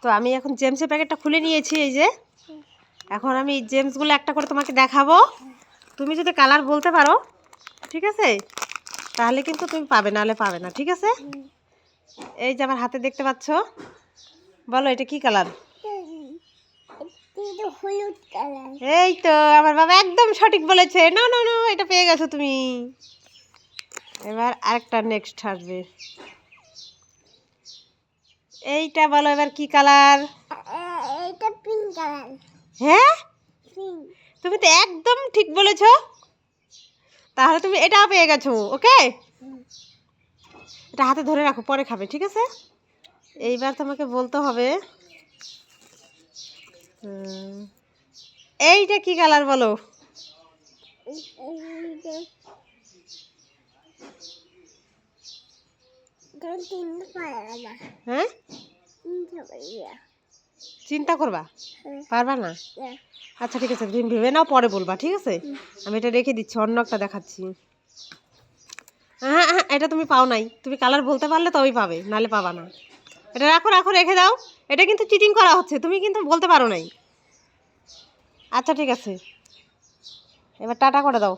তো আমি এখন জেমসের প্যাকেটটা খুলে নিয়েছি, এই যে এখন আমি জেমসগুলো একটা করে তোমাকে দেখাবো। তুমি যদি কালার বলতে পারো, ঠিক আছে, তাহলে কিন্তু তুমি পাবে, নাহলে পাবে না, ঠিক আছে। এই যে আমার হাতে দেখতে পাচ্ছ, বলো এটা কি কালার? এই তো আমার বাবা একদম সঠিক বলেছে। না না না, এটা পেয়ে গেছো তুমি। এবার আরেকটা নেক্সট আসবে। এইটা বলো এবার কি কালার? এটা পিঙ্ক কালার। হ্যাঁ, তুমি তো একদম ঠিক বলেছো। তাহলে তুমি এটাও পেয়ে গেছো। ওকে, এটা হাতে ধরে রাখো, পরে খাবে, ঠিক আছে। এইবার তোমাকে বলতে হবে এইটা কি কালার বলো? হ্যাঁ, চিন্তা করবা, পারবা না? আচ্ছা ঠিক আছে, তুমি ভেবে নাও, পরে বলবা, ঠিক আছে। আমি এটা রেখে দিচ্ছি, অন্য একটা দেখাচ্ছি। হ্যাঁ হ্যাঁ, এটা তুমি পাও নাই। তুমি কালার বলতে পারলে তবেই পাবে, নাহলে পাবা না। এটা রাখো রাখো, রেখে দাও। এটা কিন্তু চিটিং করা হচ্ছে, তুমি কিন্তু বলতে পারো নাই। আচ্ছা ঠিক আছে, এবার টাটা করে দাও।